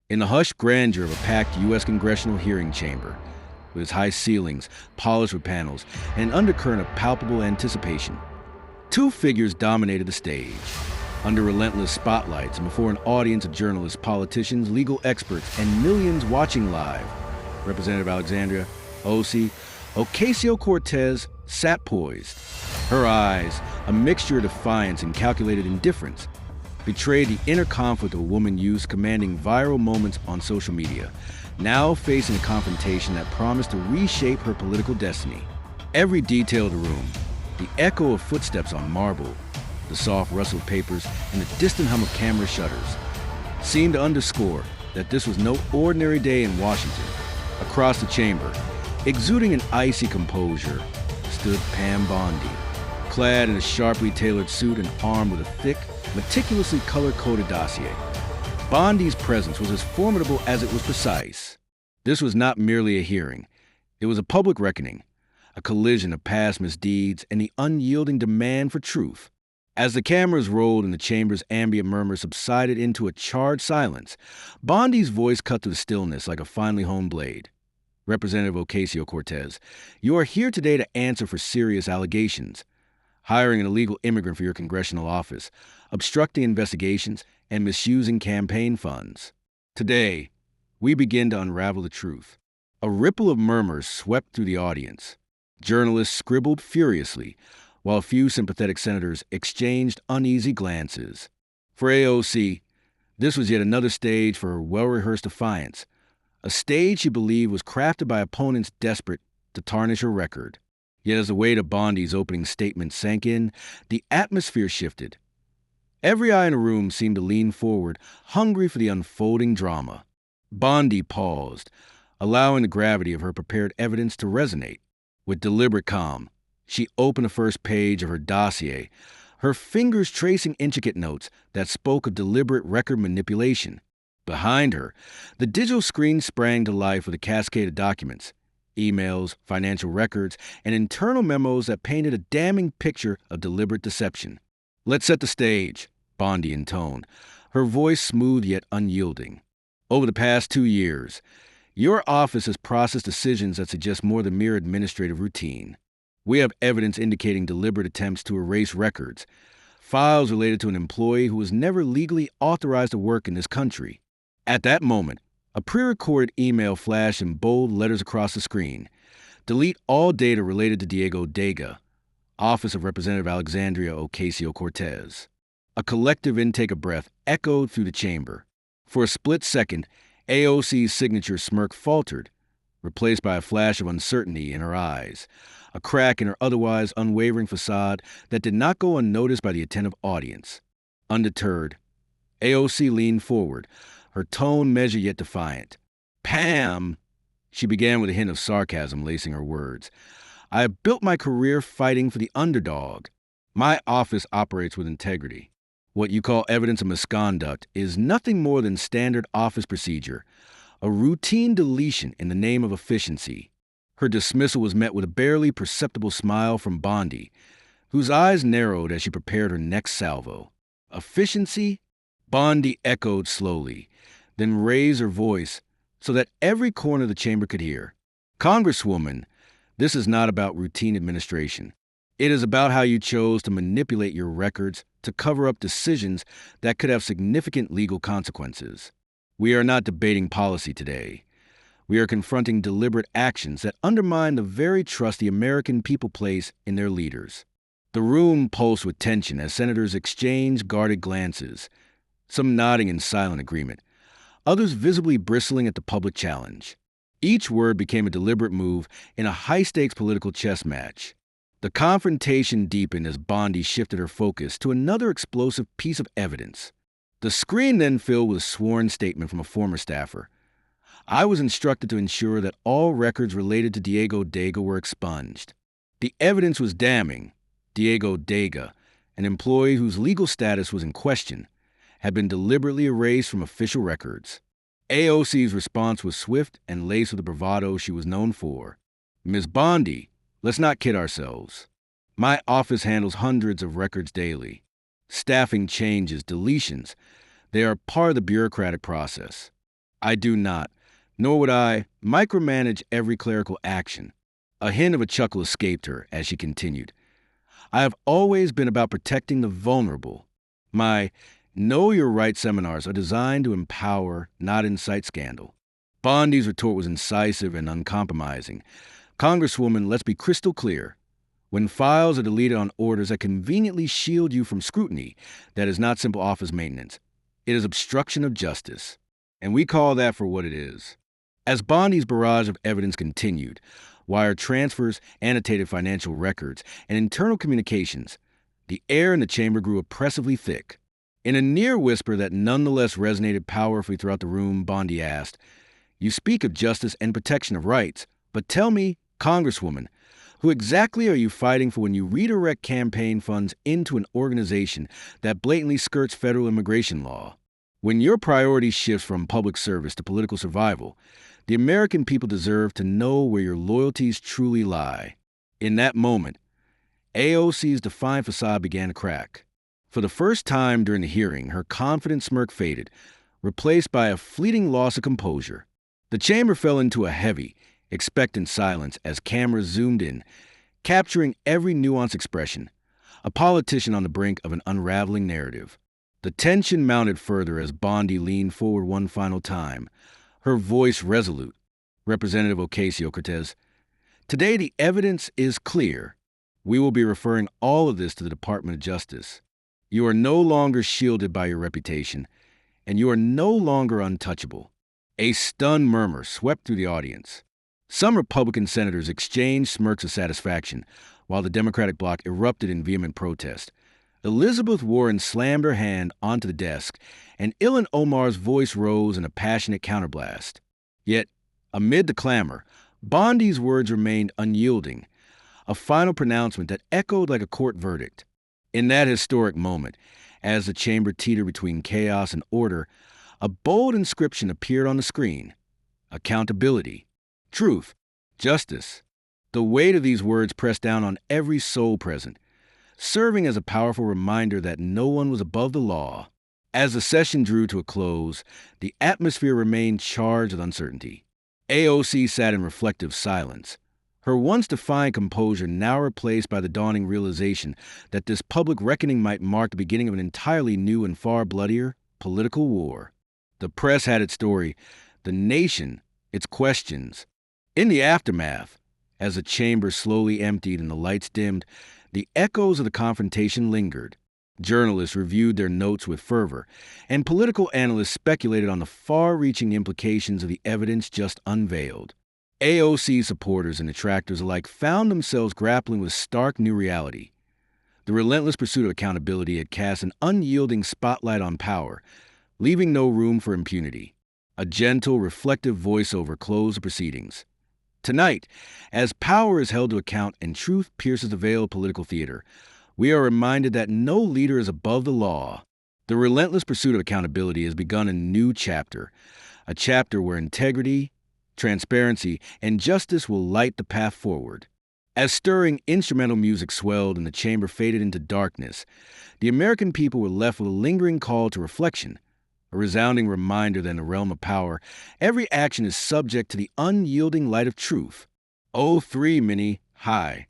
In the hushed grandeur of a packed U.S. congressional hearing chamber, with its high ceilings, polished with panels, and an undercurrent of palpable anticipation, two figures dominated the stage. Under relentless spotlights and before an audience of journalists, politicians, legal experts, and millions watching live, Representative Alexandria Ocasio-Cortez sat poised. Her eyes, a mixture of defiance and calculated indifference, betrayed the inner conflict of a woman used commanding viral moments on social media, now facing a confrontation that promised to reshape her political destiny. Every detail of the room, the echo of footsteps on marble, the soft rustle of papers, and the distant hum of camera shutters, seemed to underscore that this was no ordinary day in Washington. Across the chamber, exuding an icy composure, stood Pam Bondi, clad in a sharply tailored suit and armed with a thick, meticulously color-coded dossier. Bondi's presence was as formidable as it was precise. This was not merely a hearing. It was a public reckoning, a collision of past misdeeds and the unyielding demand for truth. As the cameras rolled and the chamber's ambient murmur subsided into a charged silence, Bondi's voice cut through the stillness like a finely honed blade. Representative Ocasio-Cortez, you are here today to answer for serious allegations. Hiring an illegal immigrant for your congressional office, obstructing investigations, and misusing campaign funds. Today, we begin to unravel the truth. A ripple of murmurs swept through the audience. Journalists scribbled furiously, while a few sympathetic senators exchanged uneasy glances. For AOC, this was yet another stage for her well-rehearsed defiance, a stage she believed was crafted by opponents desperate to tarnish her record. Yet as the weight of Bondi's opening statement sank in, the atmosphere shifted. Every eye in the room seemed to lean forward, hungry for the unfolding drama. Bondi paused, allowing the gravity of her prepared evidence to resonate. With deliberate calm, she opened the first page of her dossier, her fingers tracing intricate notes that spoke of deliberate record manipulation. Behind her, the digital screen sprang to life with a cascade of documents, emails, financial records, and internal memos that painted a damning picture of deliberate deception. Let's set the stage, Bondi intoned, her voice smooth yet unyielding. Over the past 2 years, your office has processed decisions that suggest more than mere administrative routine. We have evidence indicating deliberate attempts to erase records, files related to an employee who was never legally authorized to work in this country. At that moment, a pre-recorded email flashed in bold letters across the screen. Delete all data related to Diego Dega, Office of Representative Alexandria Ocasio-Cortez. A collective intake of breath echoed through the chamber. For a split second, AOC's signature smirk faltered, replaced by a flash of uncertainty in her eyes, a crack in her otherwise unwavering facade that did not go unnoticed by the attentive audience. Undeterred, AOC leaned forward, her tone measured yet defiant. Pam, she began with a hint of sarcasm lacing her words, I have built my career fighting for the underdog. My office operates with integrity. What you call evidence of misconduct is nothing more than standard office procedure, a routine deletion in the name of efficiency. Her dismissal was met with a barely perceptible smile from Bondi, whose eyes narrowed as she prepared her next salvo. Efficiency? Bondi echoed slowly, then raised her voice so that every corner of the chamber could hear. Congresswoman, this is not about routine administration. It is about how you chose to manipulate your records to cover up decisions that could have significant legal consequences. We are not debating policy today. We are confronting deliberate actions that undermine the very trust the American people place in their leaders. The room pulsed with tension as senators exchanged guarded glances, some nodding in silent agreement, others visibly bristling at the public challenge. Each word became a deliberate move in a high-stakes political chess match. The confrontation deepened as Bondi shifted her focus to another explosive piece of evidence. The screen then filled with a sworn statement from a former staffer. I was instructed to ensure that all records related to Diego Dega were expunged. The evidence was damning. Diego Dega, an employee whose legal status was in question, had been deliberately erased from official records. AOC's response was swift and laced with the bravado she was known for. Ms. Bondi, let's not kid ourselves. My office handles hundreds of records daily. Staffing changes, deletions, they are part of the bureaucratic process. I do not, nor would I micromanage every clerical action. A hint of a chuckle escaped her as she continued. I have always been about protecting the vulnerable. My Know Your Right seminars are designed to empower, not incite scandal. Bondi's retort was incisive and uncompromising. Congresswoman, let's be crystal clear. When files are deleted on orders that conveniently shield you from scrutiny, that is not simple office maintenance. It is obstruction of justice. And we call that for what it is. As Bondi's barrage of evidence continued, wire transfers, annotated financial records, and internal communications, the air in the chamber grew oppressively thick. In a near whisper that nonetheless resonated powerfully throughout the room, Bondi asked, "You speak of justice and protection of rights, but tell me, Congresswoman, who exactly are you fighting for when you redirect campaign funds into an organization that blatantly skirts federal immigration law? When your priority shifts from public service to political survival, the American people deserve to know where your loyalties truly lie." In that moment, AOC's defiant facade began to crack. For the first time during the hearing, her confident smirk faded, replaced by a fleeting loss of composure. The chamber fell into a heavy, expectant silence as cameras zoomed in, capturing every nuanced expression, a politician on the brink of an unraveling narrative. The tension mounted further as Bondi leaned forward one final time, her voice resolute. "Representative Ocasio-Cortez, today the evidence is clear. We will be referring all of this to the Department of Justice. You are no longer shielded by your reputation, and you are no longer untouchable." A stunned murmur swept through the audience. Some Republican senators exchanged smirks of satisfaction, while the Democratic bloc erupted in vehement protest. Elizabeth Warren slammed her hand onto the desk, and Ilhan Omar's voice rose in a passionate counterblast. Yet, amid the clamor, Bondi's words remained unyielding, a final pronouncement that echoed like a court verdict. In that historic moment, as the chamber teetered between chaos and order, a bold inscription appeared on the screen: accountability, truth, justice. The weight of these words pressed down on every soul present, serving as a powerful reminder that no one was above the law. As the session drew to a close, the atmosphere remained charged with uncertainty. AOC sat in reflective silence, her once defiant composure now replaced by the dawning realization that this public reckoning might mark the beginning of an entirely new and far bloodier political war. The press had its story, the nation its questions. In the aftermath, as the chamber slowly emptied and the lights dimmed, the echoes of the confrontation lingered. Journalists reviewed their notes with fervor, and political analysts speculated on the far-reaching implications of the evidence just unveiled. AOC supporters and detractors alike found themselves grappling with stark new reality. The relentless pursuit of accountability had cast an unyielding spotlight on power, leaving no room for impunity. A gentle, reflective voiceover closed the proceedings. Tonight, as power is held to account and truth pierces the veil of political theater, we are reminded that no leader is above the law. The relentless pursuit of accountability has begun a new chapter, a chapter where integrity, transparency, and justice will light the path forward. As stirring instrumental music swelled and the chamber faded into darkness, the American people were left with a lingering call to reflection, a resounding reminder that in the realm of power, every action is subject to the unyielding light of truth. O3 Minnie, hi.